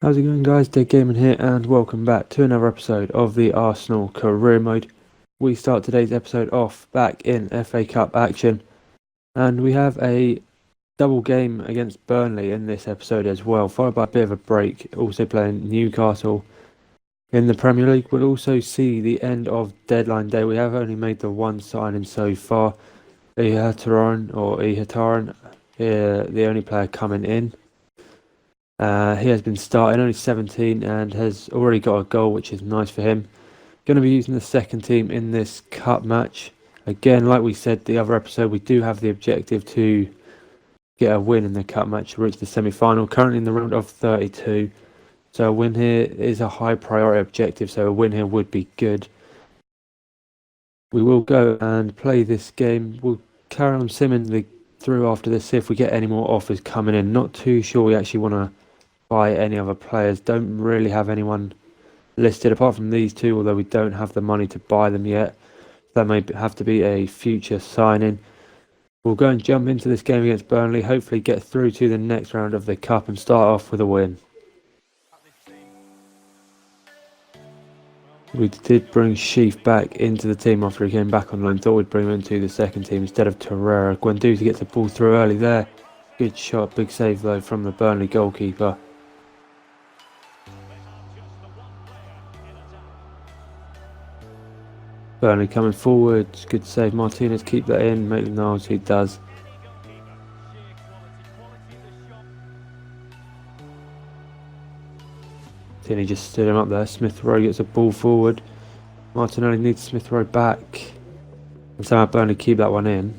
How's it going, guys? Dead Gaming here, and welcome back to another episode of the Arsenal Career Mode. We start today's episode off back in FA Cup action, and we have a double game against Burnley in this episode as well, followed by a bit of a break, also playing Newcastle in the Premier League. We'll also see the end of deadline day. We have only made the one signing so far, Ihataren, the only player coming in. He has been starting, only 17, and has already got a goal, which is nice for him. Going to be using the second team in this cup match. Again, like we said the other episode, we do have the objective to get a win in the cup match to reach the semi-final. Currently in the round of 32, so a win here is a high priority objective, so a win here would be good. We will go and play this game. We'll carry on simming through after this, see if we get any more offers coming in. Not too sure we actually want to buy any other players. Don't really have anyone listed apart from these two, although we don't have the money to buy them yet. That may have to be a future signing. We'll go and jump into this game against Burnley, hopefully get through to the next round of the cup and start off with a win. We did bring Sheaf back into the team after he came back on loan. Thought we'd bring him into the second team instead of Torreira. Guendouzi gets the ball through early there. Good shot, big save though from the Burnley goalkeeper. Burnley coming forward, good save. Martinez keep that in. Maitland-Niles, he does. Tierney just stood him up there. Smith Rowe gets a ball forward. Martinelli needs Smith Rowe back. And somehow Burnley keep that one in.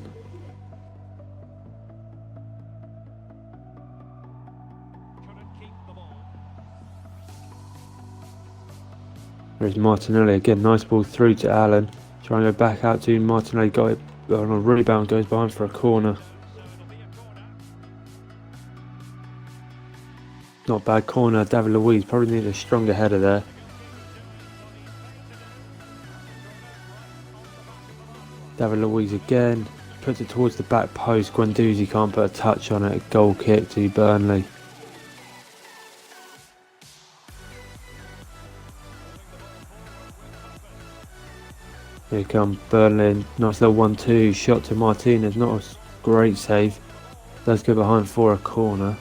There's Martinelli again, nice ball through to Allen. Trying to go back out to Martinelli, got it on a rebound, goes behind for a corner. Not bad corner, David Luiz probably needs a stronger header there. David Luiz again, puts it towards the back post. Guendouzi can't put a touch on it, a goal kick to Burnley. Here come Burnley, nice little 1-2, shot to Martinez, not a great save. Does go behind for a corner.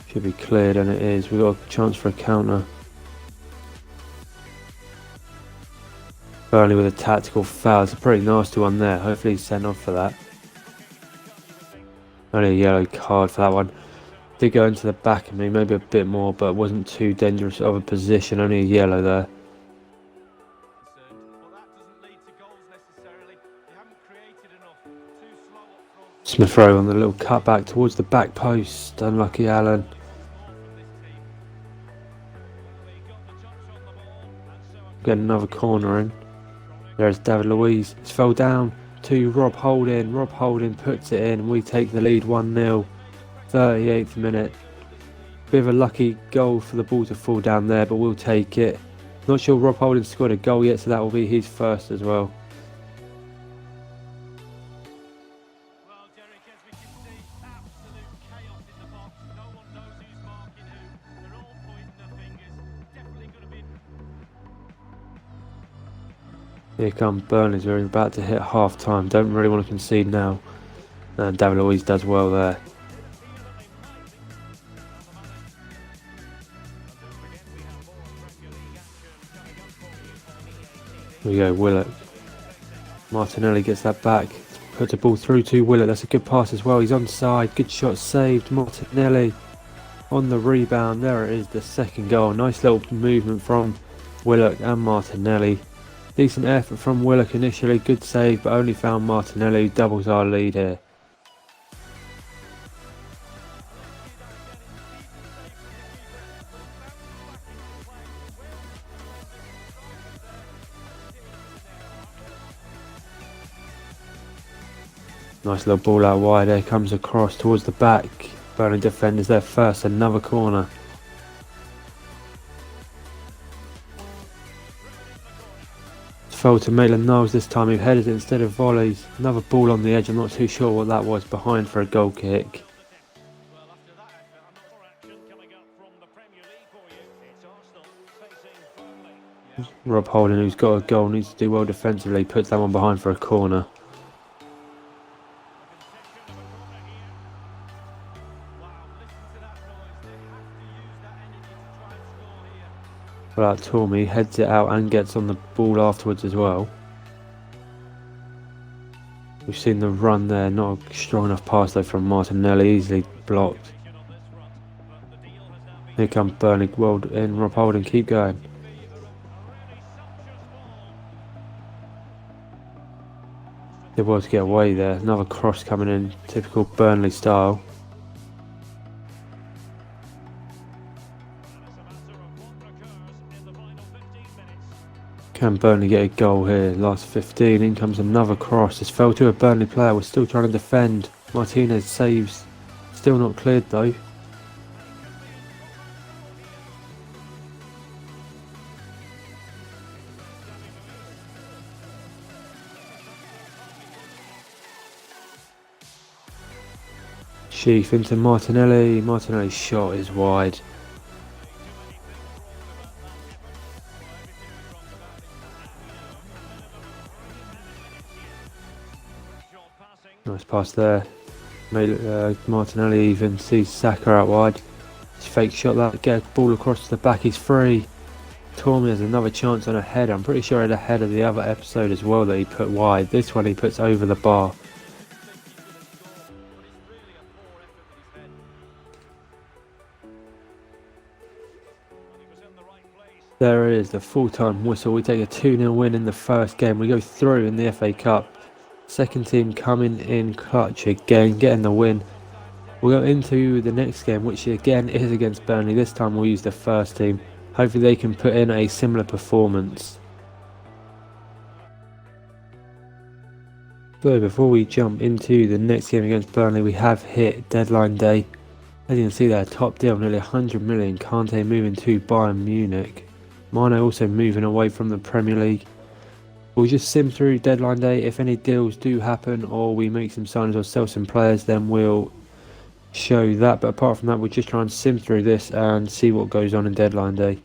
Should be cleared, and it is. We've got a chance for a counter. Burnley with a tactical foul. It's a pretty nasty one there. Hopefully he's sent off for that. Only a yellow card for that one. Did go into the back of me, maybe a bit more, but wasn't too dangerous of a position. Only a yellow there. Smith Rowe on the little cutback towards the back post. Unlucky Allen. Get another corner in. There's David Luiz. It's fell down to Rob Holding. Rob Holding puts it in. We take the lead 1-0. 38th minute. Bit of a lucky goal for the ball to fall down there, but we'll take it. Not sure Rob Holding scored a goal yet, so that will be his first as well. Here come Burnley. We're about to hit half time. Don't really want to concede now. And David Luiz does well there. Here we go, Willock. Martinelli gets that back. Puts the ball through to Willock. That's a good pass as well. He's onside. Good shot saved. Martinelli on the rebound. There it is, the second goal. Nice little movement from Willock and Martinelli. Decent effort from Willock initially, good save, but only found Martinelli, who doubles our lead here. Nice little ball out wide there, comes across towards the back. Burnley defenders there first, another corner. fell to Maitland-Niles this time, who headed it instead of volleys. Another ball on the edge, I'm not too sure what that was, behind for a goal kick. Rob Holding, who's got a goal, needs to do well defensively, puts that one behind for a corner. Well, Tormey heads it out and gets on the ball afterwards as well. We've seen the run there, not a strong enough pass though from Martinelli, easily blocked. Here comes Burnley, well in, Rob Holding, keep going. They were to get away there, another cross coming in, typical Burnley style. Can Burnley get a goal here? Last 15, in comes another cross. This fell to a Burnley player, we're still trying to defend. Martinez saves, still not cleared though. Sheaf into Martinelli, Martinelli's shot is wide. Nice pass there. Martinelli even sees Saka out wide. His fake shot that, get a ball across to the back, he's free. Tormey has another chance on a header. I'm pretty sure he had a header the other episode as well that he put wide. This one he puts over the bar. There it is, the full-time whistle. We take a 2-0 win in the first game. We go through in the FA Cup. Second team coming in clutch again, getting the win. We'll go into the next game, which again is against Burnley. This time we'll use the first team. Hopefully they can put in a similar performance. So before we jump into the next game against Burnley, we have hit deadline day. As you can see there, top deal, nearly 100 million. Kante moving to Bayern Munich. Mane also moving away from the Premier League. We'll just sim through deadline day. If any deals do happen or we make some signings or sell some players, then we'll show that. But apart from that, we'll just try and sim through this and see what goes on in deadline day.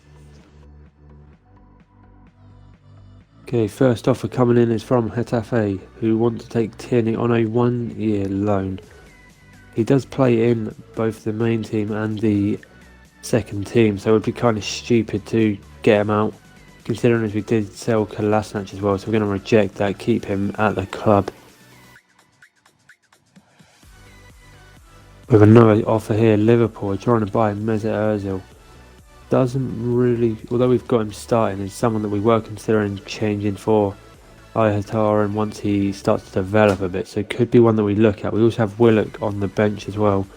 Okay, first offer coming in is from Getafe, who want to take Tierney on a 1-year loan. He does play in both the main team and the second team, so it would be kind of stupid to get him out, considering as we did sell Kolasinac as well, so we're going to reject that, keep him at the club. With another offer here, Liverpool are trying to buy Mesut Ozil. Doesn't really, although we've got him starting, is someone that we were considering changing for Ihataren once he starts to develop a bit, so it could be one that we look at. We also have Willock on the bench as well.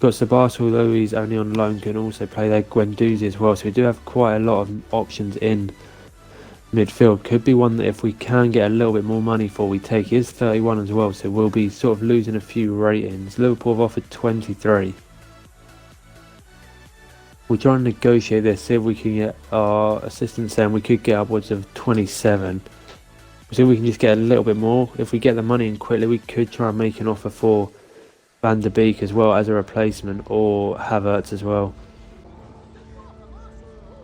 Got Sabasa, although he's only on loan, can also play there. Guendouzi as well, so we do have quite a lot of options in midfield. Could be one that if we can get a little bit more money for, we take. He is 31 as well, so we'll be sort of losing a few ratings. Liverpool have offered 23. We'll try and negotiate this, see if we can get our assistant saying we could get upwards of 27. See if we can just get a little bit more. If we get the money in quickly, we could try and make an offer for Van der Beek as well as a replacement, or Havertz as well.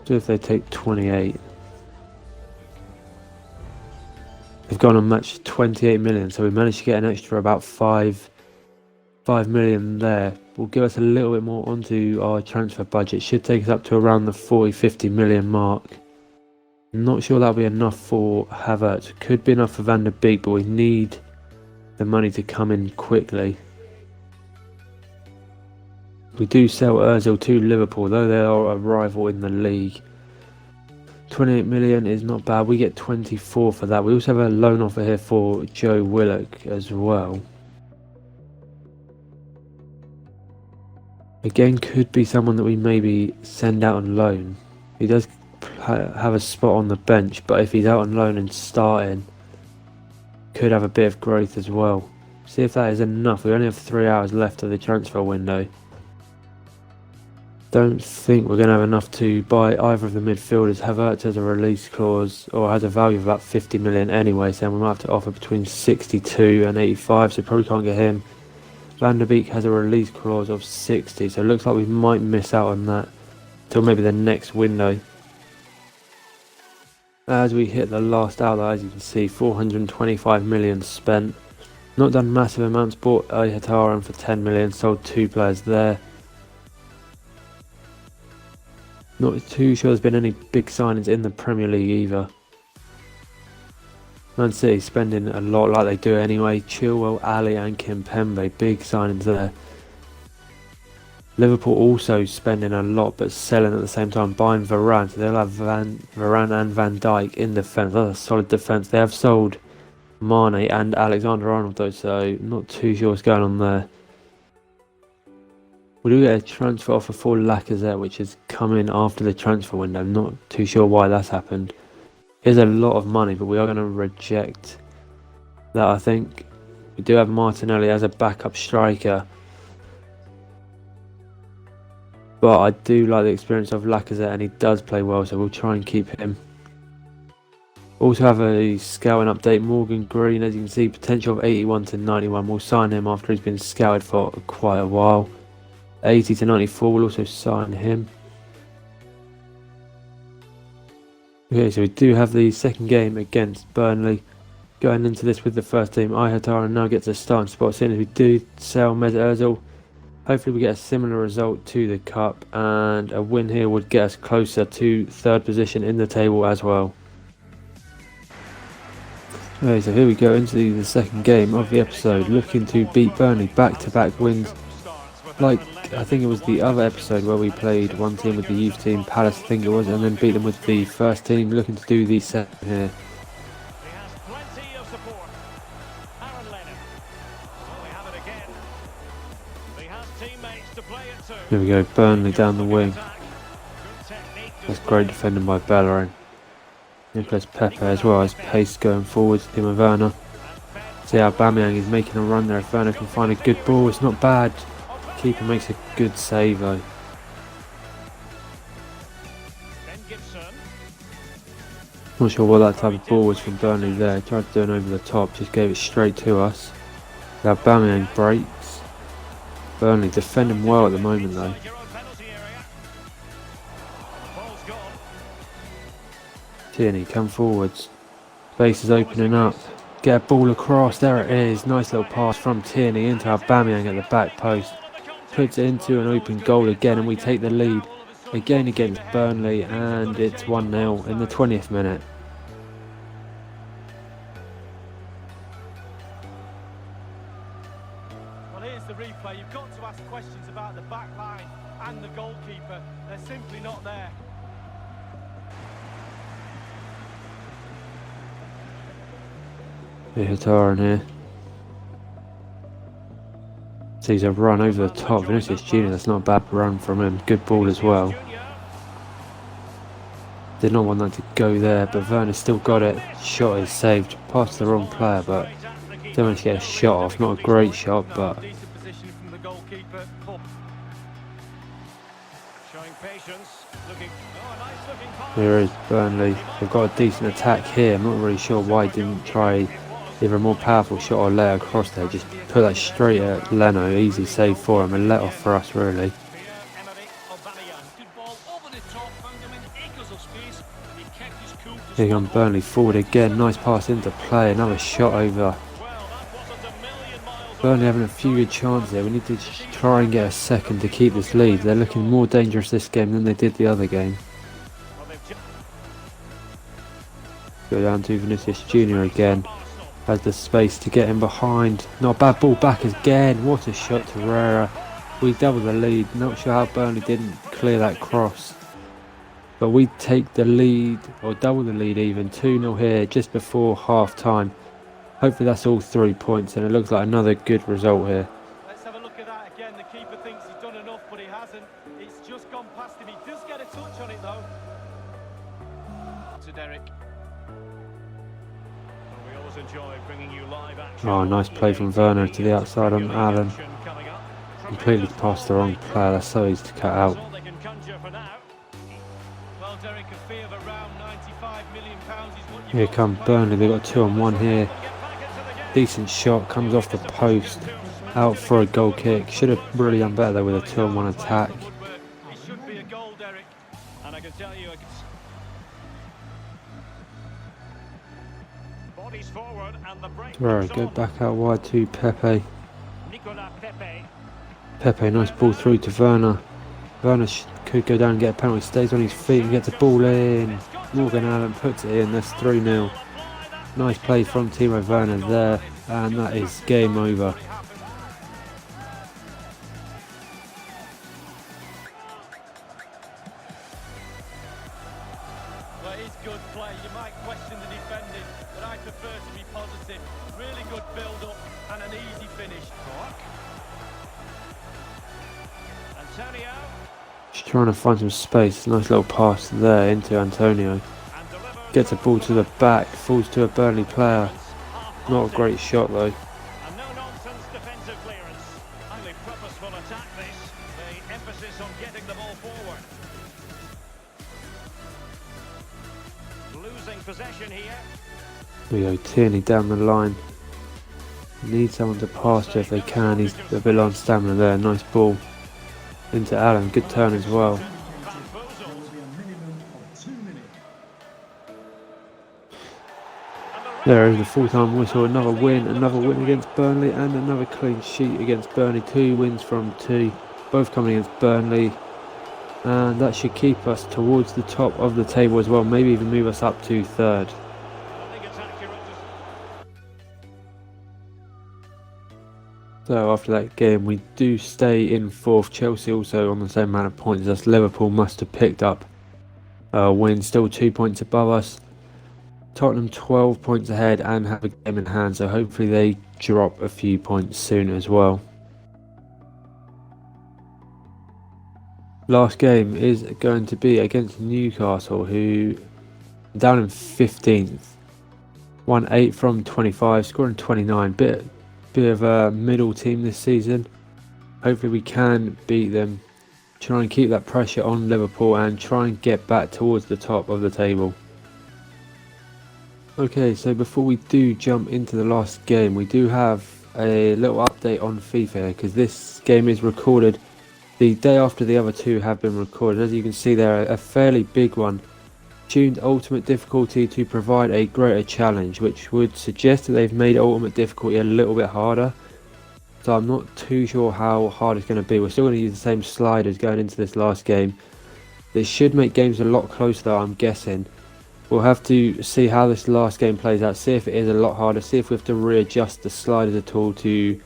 So if they take 28. They've gone and matched 28 million, so we managed to get an extra about 5 million there. Will give us a little bit more onto our transfer budget. Should take us up to around the 40-50 million mark. Not sure that'll be enough for Havertz. Could be enough for Van der Beek, but we need the money to come in quickly. We do sell Ozil to Liverpool, though they are a rival in the league. 28 million is not bad. We get 24 for that. We also have a loan offer here for Joe Willock as well. Again, could be someone that we maybe send out on loan. He does have a spot on the bench, but if he's out on loan and starting, could have a bit of growth as well. See if that is enough. We only have 3 hours left of the transfer window. Don't think we're going to have enough to buy either of the midfielders. Havertz has a release clause, or has a value of about 50 million anyway, so we might have to offer between 62 and 85, so probably can't get him. Van der Beek has a release clause of 60, so it looks like we might miss out on that till maybe the next window. As we hit the last outlet, as you can see, 425 million spent. Not done massive amounts, bought Ayataran for 10 million, sold 2 players there. Not too sure there's been any big signings in the Premier League either. Man City spending a lot like they do anyway. Chilwell, Ali and Kimpembe, big signings there. Liverpool also spending a lot but selling at the same time, buying Varane, so they'll have Varane and Van Dijk in defence. That's a solid defence. They have sold Mane and Alexander-Arnold though, so not too sure what's going on there. We do get a transfer offer for Lacazette, which has come in after the transfer window. I'm not too sure why that's happened. It is a lot of money, but we are going to reject that, I think. We do have Martinelli as a backup striker, but I do like the experience of Lacazette, and he does play well, so we'll try and keep him. Also have a scouting update. Morgan Green, as you can see, potential of 81 to 91. We'll sign him after he's been scouted for quite a while. 80 to 94, we'll also sign him. Okay, so we do have the second game against Burnley. Going into this with the first team, Ayataran now gets a starting spot. Seeing as we do sell Mesut Ozil, hopefully we get a similar result to the Cup, and a win here would get us closer to third position in the table as well. Okay, so here we go into the second game of the episode, looking to beat Burnley, back-to-back wins. Like, I think it was the other episode where we played one team with the youth team, Palace I think it was, and then beat them with the first team, looking to do the same here. Here we go, Burnley down the wing. That's great defending by Bellerin. Nicolas Pepe as well, has pace going forwards. Timo Werner. See how Aubameyang is making a run there. If Werner can find a good ball, it's not bad. Keeper makes a good save though. Not sure what that type of ball was from Burnley there. Tried to do it over the top, just gave it straight to us. Now Aubameyang breaks. Burnley defending well at the moment though. Tierney, come forwards. Space is opening up. Get a ball across. There it is. Nice little pass from Tierney into Aubameyang at the back post. Puts it into an open goal again, and we take the lead again against Burnley, and it's 1-0 in the 20th minute. Well, here's the replay. You've got to ask questions about the back line and the goalkeeper. They're simply not there. Hitaran here. Sees a run over the top. Vinicius Jr., that's not a bad run from him. Good ball as well. Did not want that to go there, but Werner still got it. Shot is saved. Past the wrong player, but still managed to get a shot off. Not a great shot, but here is Burnley. They've got a decent attack here. I'm not really sure why he didn't try either a more powerful shot or lay across there. Just put that straight at Leno. Easy save for him. A let off for us really. Here comes Burnley forward again. Nice pass into play. Another shot over. Burnley having a few good chances there. We need to try and get a second to keep this lead. They're looking more dangerous this game than they did the other game. Go down to Vinicius Jr. again. Has the space to get in behind. Not a bad ball back again. What a shot to Herrera. We double the lead. Not sure how Burnley didn't clear that cross. But we take the lead, or double the lead even. 2-0 here just before half time. Hopefully that's all 3 points, and it looks like another good result here. Let's have a look at that again. The keeper thinks he's done enough, but he hasn't. It's just gone past him. He does get a touch on it though. To Derek. Oh, nice play from Werner to the outside on Allen. Completely past the wrong player. That's so easy to cut out. Here come Burnley, they've got 2-on-1 here. Decent shot, comes off the post, out for a goal kick. Should have really done better though with a 2-on-1 attack. It should be a goal, Derek. And I can tell you, bodies forward and the break. Go back out wide to Pepe. Pepe, nice ball through to Werner. Werner could go down and get a penalty, stays on his feet and gets the ball in. Morgan Allen puts it in, that's 3-0. Nice play from Timo Werner there, and that is game over. Well, it is good play. You might question the defending, but I prefer to be positive. Really good build-up and an easy finish. Antonio. Just trying to find some space. Nice little pass there into Antonio. Gets a ball to the back, falls to a Burnley player. Not a great shot though. And no nonsense defensive clearance. Highly purposeful attack this. The emphasis on getting the ball forward. Losing possession here. We go Tierney down the line. Need someone to pass to if they can. He's a bit low on stamina there. Nice ball into Allen. Good turn as well. There is the full-time whistle. Another win against Burnley and another clean sheet against Burnley. 2 wins from 2, both coming against Burnley. And that should keep us towards the top of the table as well. Maybe even move us up to 3rd. So after that game we do stay in 4th. Chelsea also on the same amount of points as us. Liverpool must have picked up a win, still 2 points above us. Tottenham 12 points ahead and have a game in hand, so hopefully they drop a few points soon as well. Last game is going to be against Newcastle, who are down in 15th. Won 8 from 25, scoring 29. Bit of a middle team this season. Hopefully we can beat them. Try and keep that pressure on Liverpool and try and get back towards the top of the table. Okay, so before we do jump into the last game, we do have a little update on FIFA because this game is recorded the day after the other 2 have been recorded. As you can see there, a fairly big one. Tuned ultimate difficulty to provide a greater challenge, which would suggest that they've made ultimate difficulty a little bit harder. So I'm not too sure how hard it's going to be. We're still going to use the same sliders going into this last game. This should make games a lot closer though, I'm guessing. We'll have to see how this last game plays out, see if it is a lot harder, see if we have to readjust the sliders at all to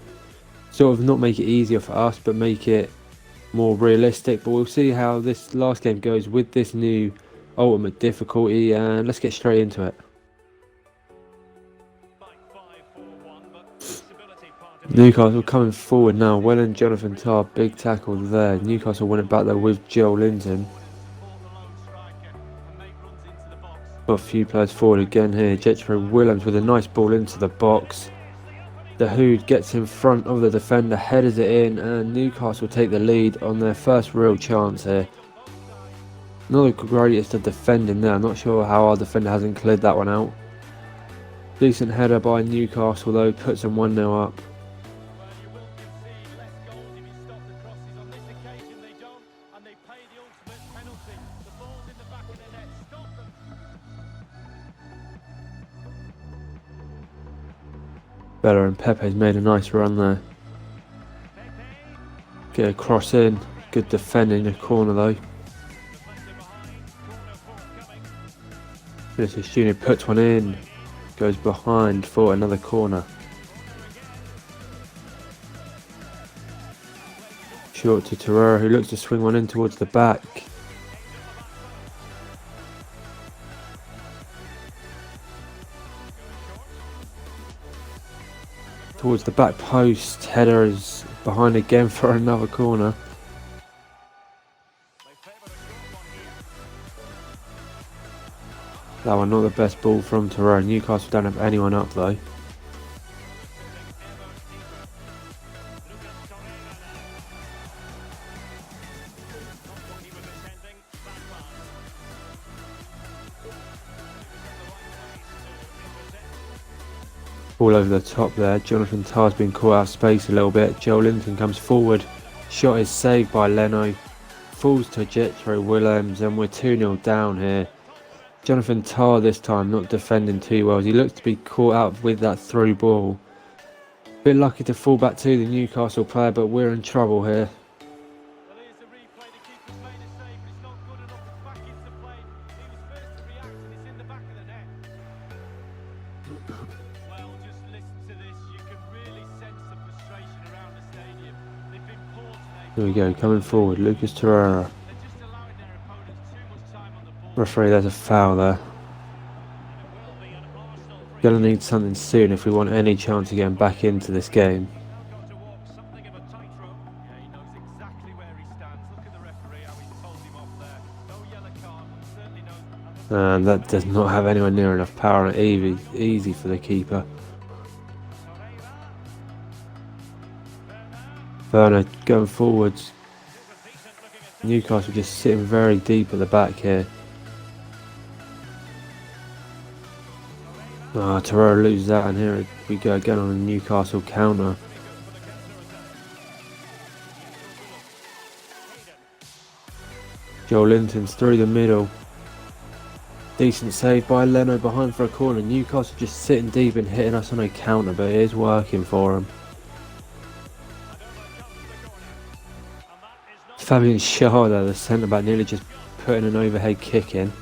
sort of not make it easier for us, but make it more realistic. But we'll see how this last game goes with this new ultimate difficulty, and let's get straight into it. Newcastle coming forward now. Well, and Jonathan Tah, big tackle there. Newcastle win it back there with Joe Linton. Got a few players forward again here. Jetro Willems with a nice ball into the box. The Hood gets in front of the defender, headers it in, and Newcastle take the lead on their first real chance here. Not the greatest of defending there. I'm not sure how our defender hasn't cleared that one out. Decent header by Newcastle though, puts them 1-0 up. Bella and Pepe's made a nice run there. Get a cross in. Good defending in the corner though. Vinicius Junior puts one in. Goes behind for another corner. Short to Torreira, who looks to swing one in towards the back. Towards the back post, header is behind again for another corner. That one not the best ball from Torreira. Newcastle don't have anyone up though. Ball over the top there. Jonathan Tarr's been caught out of space a little bit. Joe Linton comes forward. Shot is saved by Leno. Falls to Jethro Willems, and we're 2-0 down here. Jonathan Tarr this time not defending too well. He looks to be caught out with that through ball. Bit lucky to fall back to the Newcastle player, but we're in trouble here. Well, here's the replay. The keeper's made a save, but it's not good enough. It's back into play. He was first to react, and it's in the back of the net. Well, just listen to this. You can really sense the frustration around the stadium. They've been poor today. Here we go, coming forward, Lucas Torreira. They're just allowing their opponents too much time on the ball. Referee, there's a foul there. Gonna need something soon if we want any chance of getting back into this game. Got to walk something of a tightrope. Yeah, he knows exactly where he stands. Look at the referee, how he's told him off there. No yellow card, but certainly no. And that does not have anywhere near enough power on it. Easy for the keeper. Werner going forwards. Newcastle just sitting very deep at the back here. Torreira loses that, and here we go again on a Newcastle counter. Joe Linton's through the middle. Decent save by Leno behind for a corner. Newcastle just sitting deep and hitting us on a counter, but it is working for them. Fabian Schär there, the centre back, nearly just putting an overhead kick in.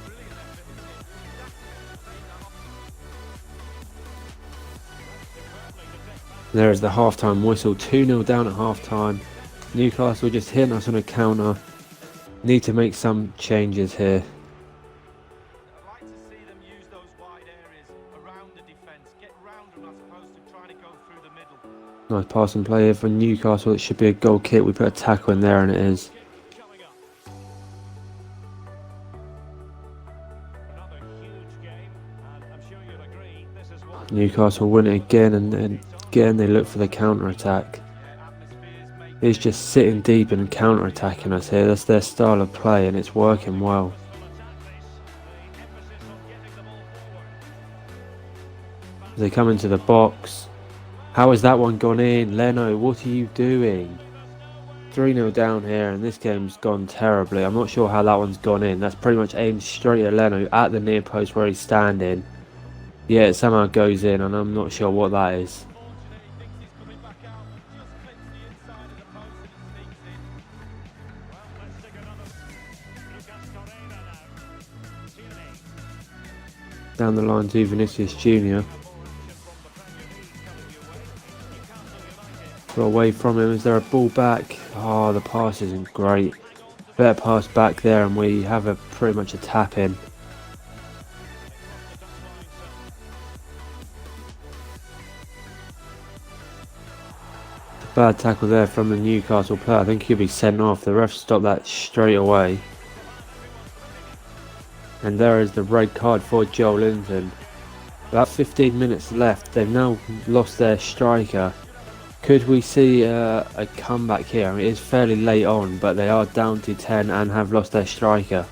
There is the half-time whistle. 2-0 down at half-time. Newcastle just hitting us on a counter. Need to make some changes here. I'd like to see them use those wide areas around the defence. Get round them as opposed to trying to go through the middle. Nice pass and play here for Newcastle. It should be a goal kick. We put a tackle in there, and it is. Coming up. Another huge game, and I'm sure you'll agree this is what Newcastle win it again, and again they look for the counter-attack. He's just sitting deep and counter-attacking us here. That's their style of play, and it's working well. As they come into the box. How has that one gone in? Leno, what are you doing? 3-0 down here, and this game's gone terribly. I'm not sure how that one's gone in. That's pretty much aimed straight at Leno at the near post where he's standing. Yeah, it somehow goes in, and I'm not sure what that is. Down the line to Vinicius Jr. Got away from him. Is there a ball back? Oh, the pass isn't great. Better pass back there, and we have a pretty much a tap in. Bad tackle there from the Newcastle player. I think he'll be sent off. The ref stopped that straight away. And there is the red card for Joe Linton. About 15 minutes left. They've now lost their striker. Could we see a comeback here? I mean, it's fairly late on, but they are down to 10 and have lost their striker.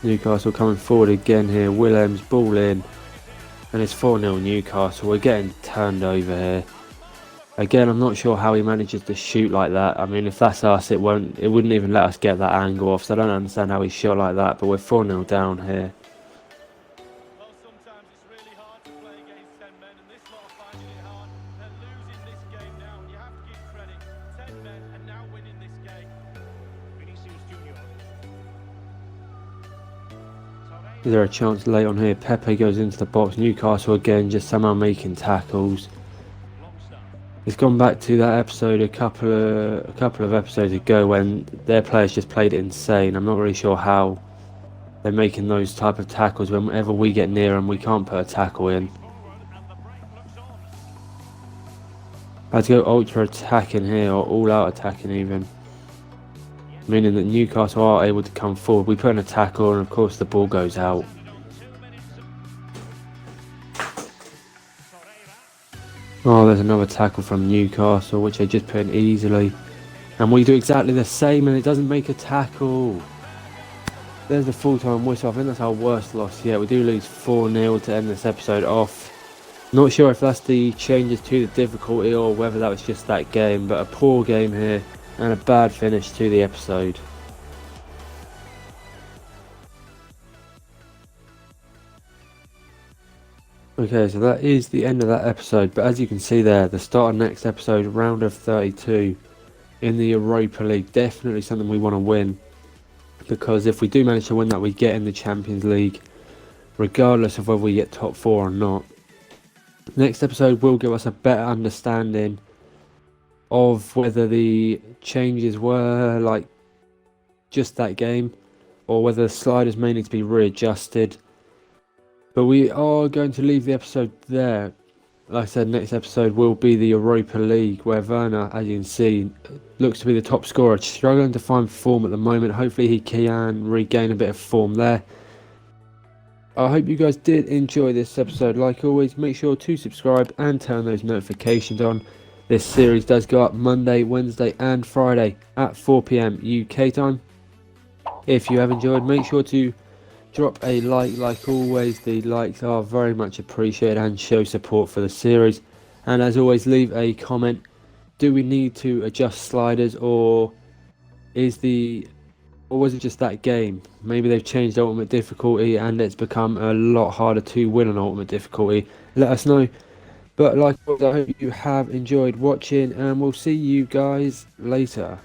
Newcastle coming forward again here. Willems ball in, and it's 4-0 Newcastle. We're getting turned over here. Again, I'm not sure how he manages to shoot like that. I mean, if that's us, it wouldn't even let us get that angle off. So I don't understand how he shot like that. But we're 4-0 down here. Well, sometimes it's really hard to play against 10 men, and this lot are finding it hard. They're losing this game now, and you have to give credit. 10 men and now winning this game. Vinicius Jr. Is there a chance late on here? Pepe goes into the box. Newcastle again, just somehow making tackles. It's gone back to that episode a couple of episodes ago when their players just played insane. I'm not really sure how they're making those type of tackles. Whenever we get near them, we can't put a tackle in. I had to go ultra attacking here, or all out attacking even. Meaning that Newcastle are able to come forward. We put in a tackle, and of course the ball goes out. Oh, there's another tackle from Newcastle, which they just put in easily. And we do exactly the same, and it doesn't make a tackle. There's the full-time whistle. I think that's our worst loss. Yeah, we do lose 4-0 to end this episode off. Not sure if that's the changes to the difficulty or whether that was just that game, but a poor game here and a bad finish to the episode. Okay, so that is the end of that episode, but as you can see there, the start of next episode, round of 32 in the Europa League, definitely something we want to win, because if we do manage to win that, we get in the Champions League, regardless of whether we get top 4 or not. Next episode will give us a better understanding of whether the changes were like just that game, or whether the sliders may need to be readjusted. But we are going to leave the episode there. Like I said, next episode will be the Europa League, where Werner, as you can see, looks to be the top scorer. Struggling to find form at the moment. Hopefully he can regain a bit of form there. I hope you guys did enjoy this episode. Like always, make sure to subscribe and turn those notifications on. This series does go up Monday, Wednesday and Friday at 4 PM UK time. If you have enjoyed, make sure to drop a like always. The likes are very much appreciated and show support for the series. And as always, leave a comment. Do we need to adjust sliders, or was it just that game? Maybe they've changed ultimate difficulty and it's become a lot harder to win on ultimate difficulty. Let us know. But like always, I hope you have enjoyed watching, and we'll see you guys later.